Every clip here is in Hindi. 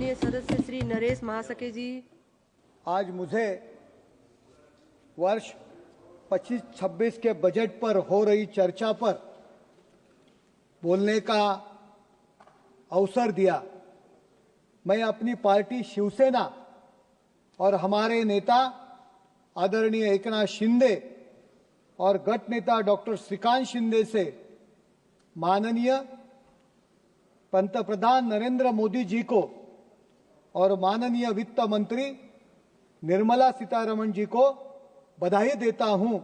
माननीय सदस्य श्री नरेश महासके जी। आज मुझे वर्ष 25-26 के बजट पर हो रही चर्चा पर बोलने का अवसर दिया। मैं अपनी पार्टी शिवसेना और हमारे नेता आदरणीय एकनाथ शिंदे और गट नेता डॉक्टर श्रीकांत शिंदे से माननीय पंतप्रधान नरेंद्र मोदी जी को और माननीय वित्त मंत्री निर्मला सीतारमण जी को बधाई देता हूं।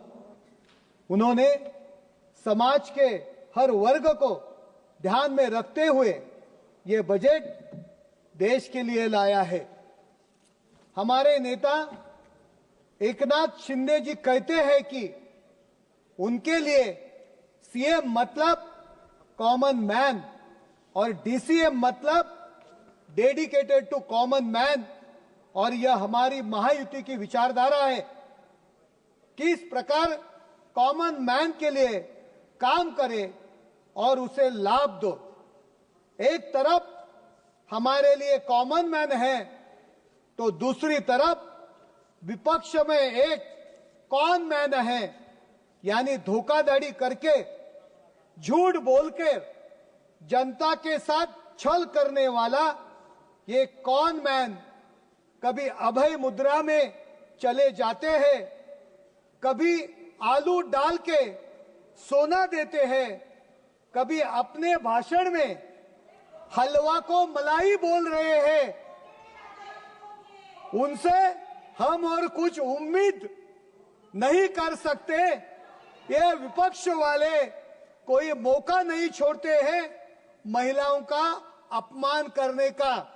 उन्होंने समाज के हर वर्ग को ध्यान में रखते हुए ये बजट देश के लिए लाया है। हमारे नेता एकनाथ शिंदे जी कहते हैं कि उनके लिए सीएम मतलब कॉमन मैन और डीसीएम मतलब डेडिकेटेड टू कॉमन मैन, और यह हमारी महायुति की विचारधारा है। किस प्रकार कॉमन मैन के लिए काम करे और उसे लाभ दो। एक तरफ हमारे लिए कॉमन मैन है तो दूसरी तरफ विपक्ष में एक कॉन मैन है, यानी धोखाधड़ी करके झूठ बोलकर जनता के साथ छल करने वाला ये कॉन मैन कभी अभय मुद्रा में चले जाते हैं, कभी आलू डाल के सोना देते हैं, कभी अपने भाषण में हलवा को मलाई बोल रहे हैं। उनसे हम और कुछ उम्मीद नहीं कर सकते। ये विपक्ष वाले कोई मौका नहीं छोड़ते हैं महिलाओं का अपमान करने का।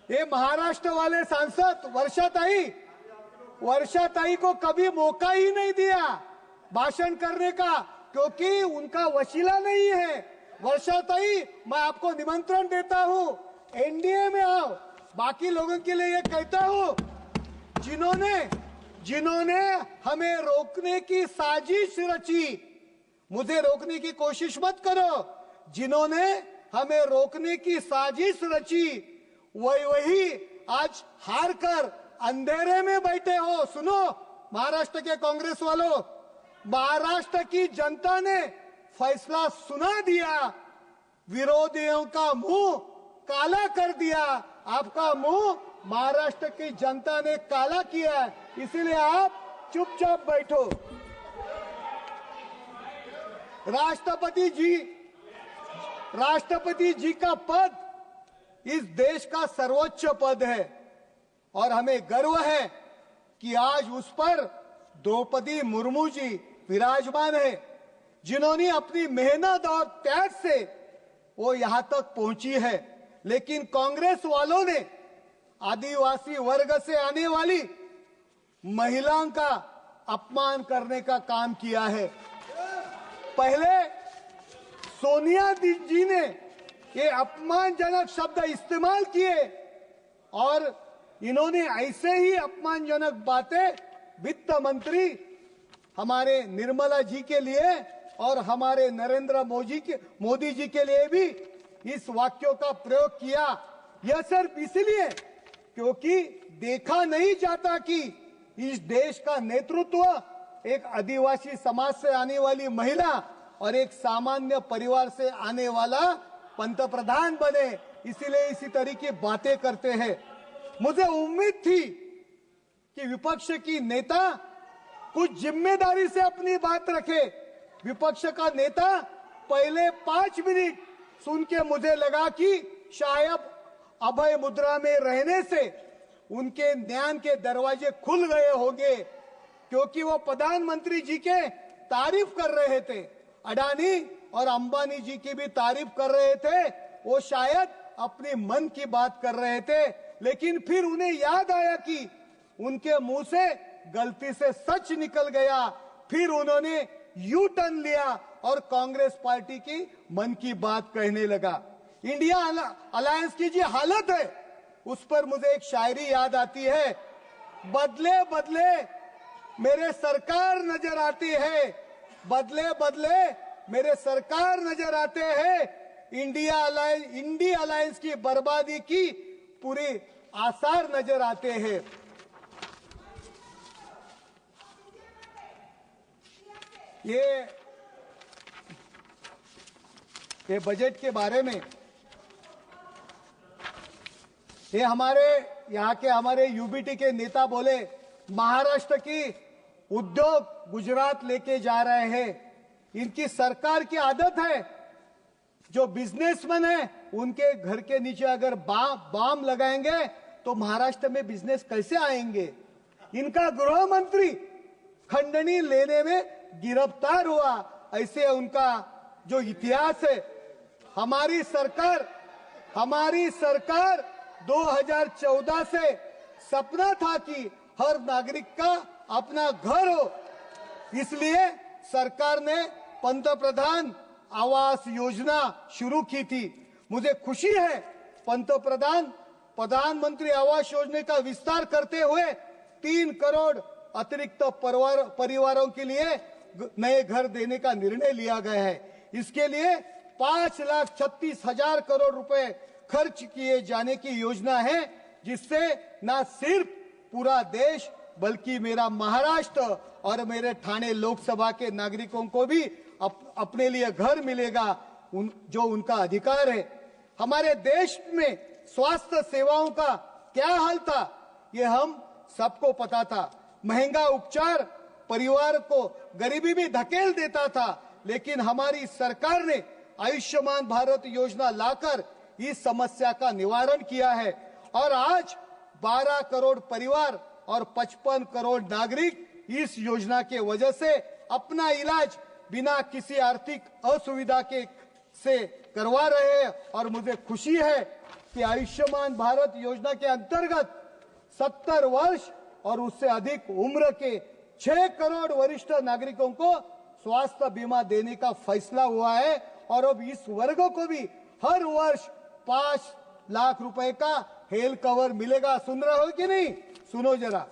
ये महाराष्ट्र वाले सांसद वर्षाताई को कभी मौका ही नहीं दिया भाषण करने का, क्योंकि उनका वसीला नहीं है। वर्षाताई, मैं आपको निमंत्रण देता हूं, एनडीए में आओ। बाकी लोगों के लिए ये कहता हूं, जिन्होंने हमें रोकने की साजिश रची, मुझे रोकने की कोशिश मत करो। जिन्होंने हमें रोकने की साजिश रची वही आज हार कर अंधेरे में बैठे हो। सुनो महाराष्ट्र के कांग्रेस वालों, महाराष्ट्र की जनता ने फैसला सुना दिया, विरोधियों का मुंह काला कर दिया। आपका मुंह महाराष्ट्र की जनता ने काला किया, इसलिए आप चुपचाप बैठो। राष्ट्रपति जी का पद इस देश का सर्वोच्च पद है और हमें गर्व है कि आज उस पर द्रौपदी मुर्मू जी विराजमान है, जिन्होंने अपनी मेहनत और त्याग से वो यहां तक पहुंची है। लेकिन कांग्रेस वालों ने आदिवासी वर्ग से आने वाली महिलाओं का अपमान करने का काम किया है। पहले सोनिया जी ने ये अपमानजनक शब्द इस्तेमाल किए और इन्होंने ऐसे ही अपमानजनक बातें वित्त मंत्री हमारे निर्मला जी के लिए और हमारे नरेंद्र मोदी जी के लिए भी इस वाक्यों का प्रयोग किया। यह सिर्फ इसलिए क्योंकि देखा नहीं जाता कि इस देश का नेतृत्व एक आदिवासी समाज से आने वाली महिला और एक सामान्य परिवार से आने वाला पंतप्रधान बने, इसीलिए इसी तरीके बातें करते हैं। मुझे उम्मीद थी कि विपक्ष की नेता कुछ जिम्मेदारी से अपनी बात रखे। विपक्ष का नेता पहले 5 मिनट सुन के मुझे लगा कि शायद अभय मुद्रा में रहने से उनके ज्ञान के दरवाजे खुल गए होंगे, क्योंकि वो प्रधानमंत्री जी के तारीफ कर रहे थे, अडानी और अंबानी जी की भी तारीफ कर रहे थे। वो शायद अपने मन की बात कर रहे थे, लेकिन फिर उन्हें याद आया कि उनके मुंह से गलती से सच निकल गया। फिर उन्होंने यू टर्न लिया और कांग्रेस पार्टी की मन की बात कहने लगा। इंडिया अलायंस की जी हालत है, उस पर मुझे एक शायरी याद आती है, बदले बदले मेरे सरकार नजर आती है, बदले बदले मेरे सरकार नजर आते हैं, इंडिया अलायंस की बर्बादी की पूरी आसार नजर आते हैं। ये बजट के बारे में ये हमारे यूबीटी के नेता बोले महाराष्ट्र की उद्योग गुजरात लेके जा रहे हैं। इनकी सरकार की आदत है, जो बिजनेसमैन है उनके घर के नीचे अगर बाम लगाएंगे तो महाराष्ट्र में बिजनेस कैसे आएंगे। इनका गृह मंत्री खंडनी लेने में गिरफ्तार हुआ, ऐसे उनका जो इतिहास है। हमारी सरकार 2014 से सपना था कि हर नागरिक का अपना घर हो, इसलिए सरकार ने पंतप्रधान आवास योजना शुरू की थी। मुझे खुशी है प्रधानमंत्री आवास योजना का विस्तार करते हुए 3 करोड़ अतिरिक्त परिवारों के लिए नए घर देने का निर्णय लिया गया है। इसके लिए 5,36,000 करोड़ रुपए खर्च किए जाने की योजना है, जिससे न सिर्फ पूरा देश बल्कि मेरा महाराष्ट्र और मेरे ठाणे लोकसभा के नागरिकों को भी अपने लिए घर मिलेगा, जो उनका अधिकार है। हमारे देश में स्वास्थ्य सेवाओं का क्या हाल था, ये हम सबको पता था। महंगा उपचार परिवार को गरीबी में धकेल देता था, लेकिन हमारी सरकार ने आयुष्मान भारत योजना लाकर इस समस्या का निवारण किया है और आज 12 करोड़ परिवार और 55 करोड़ नागरिक इस योजना के वजह से अपना इलाज बिना किसी आर्थिक असुविधा से करवा रहे हैं। और मुझे खुशी है कि आयुष्मान भारत योजना के अंतर्गत 70 वर्ष और उससे अधिक उम्र के 6 करोड़ वरिष्ठ नागरिकों को स्वास्थ्य बीमा देने का फैसला हुआ है और अब इस वर्ग को भी हर वर्ष 5 लाख रुपए का हेल्थ कवर मिलेगा। सुन रहे हो कि नहीं? सुनो जरा।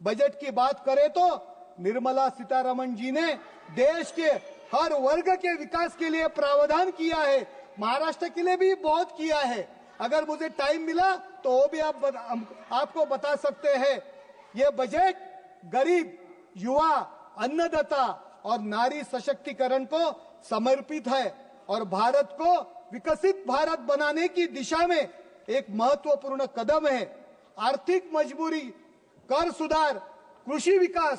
बजट की बात करें तो निर्मला सीतारमण जी ने देश के हर वर्ग के विकास के लिए प्रावधान किया है। महाराष्ट्र के लिए भी बहुत किया है। अगर मुझे टाइम मिला तो वो भी आपको बता सकते हैं। ये बजट गरीब, युवा, अन्नदाता और नारी सशक्तिकरण को समर्पित है और भारत को विकसित भारत बनाने की दिशा में एक महत्वपूर्ण कदम है। आर्थिक मजबूरी, कर सुधार, कृषि विकास,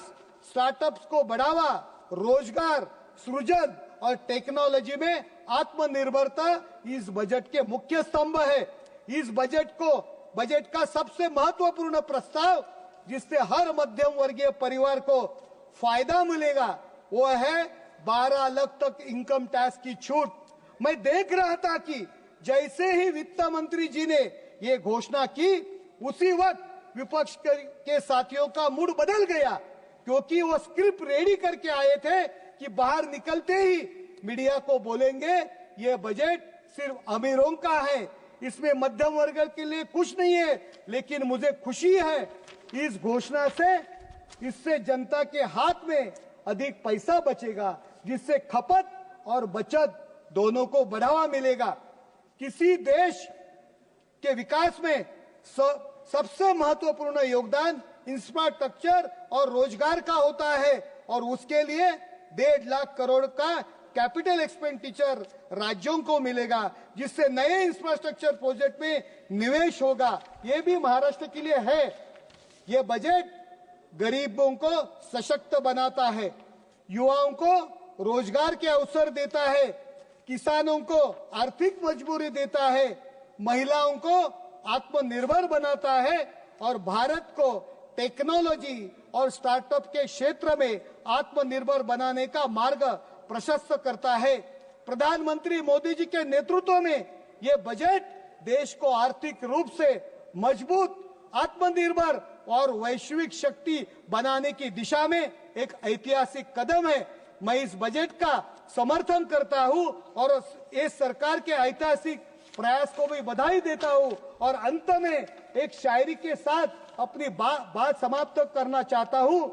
स्टार्टअप्स को बढ़ावा, रोजगार सृजन और टेक्नोलॉजी में आत्मनिर्भरता इस बजट के मुख्य स्तंभ है। इस बजट का सबसे महत्वपूर्ण प्रस्ताव जिससे हर मध्यम वर्गीय परिवार को फायदा मिलेगा वो है 12 लाख तक इनकम टैक्स की छूट। मैं देख रहा था कि जैसे ही वित्त मंत्री जी ने ये घोषणा की उसी वक्त विपक्ष के साथियों का मूड बदल गया, क्योंकि वो स्क्रिप्ट रेडी करके आए थे कि बाहर निकलते ही मीडिया को बोलेंगे ये बजट सिर्फ अमीरों का है, इसमें मध्यम वर्ग के लिए कुछ नहीं है। लेकिन मुझे खुशी है इस घोषणा से, इससे जनता के हाथ में अधिक पैसा बचेगा, जिससे खपत और बचत दोनों को बढ़ावा मिलेगा। किसी देश के विकास में सबसे महत्वपूर्ण योगदान इंफ्रास्ट्रक्चर और रोजगार का होता है और उसके लिए 1.5 लाख करोड़ का कैपिटल एक्सपेंडिचर राज्यों को मिलेगा, जिससे नए इंफ्रास्ट्रक्चर प्रोजेक्ट में निवेश होगा। ये भी महाराष्ट्र के लिए है। ये बजट गरीबों को सशक्त बनाता है, युवाओं को रोजगार के अवसर देता है, किसानों को आर्थिक मजबूरी देता है, महिलाओं को आत्मनिर्भर बनाता है और भारत को टेक्नोलॉजी और स्टार्टअप के क्षेत्र में आत्मनिर्भर बनाने का मार्ग प्रशस्त करता है। प्रधानमंत्री मोदी जी के नेतृत्व में ये बजट देश को आर्थिक रूप से मजबूत, आत्मनिर्भर और वैश्विक शक्ति बनाने की दिशा में एक ऐतिहासिक कदम है। मैं इस बजट का समर्थन करता हूं और इस सरकार के ऐतिहासिक प्रयास को भी बधाई देता हूं। और अंत में एक शायरी के साथ अपनी बात समाप्त करना चाहता हूं।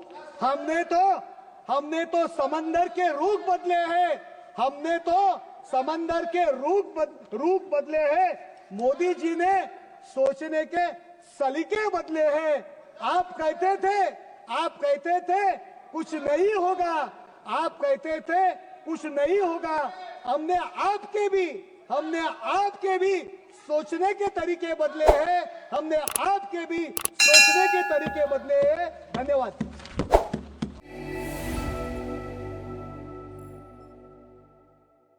हमने तो समंदर के रुख बदले हैं, हमने तो समंदर के रूप बदले हैं। मोदी जी ने सोचने के सलीके बदले हैं। आप कहते थे कुछ नहीं होगा, आप कहते थे कुछ नहीं होगा। हमने आपके भी सोचने के तरीके बदले हैं। हमने आपके भी सोचने के तरीके बदले हैं। धन्यवाद।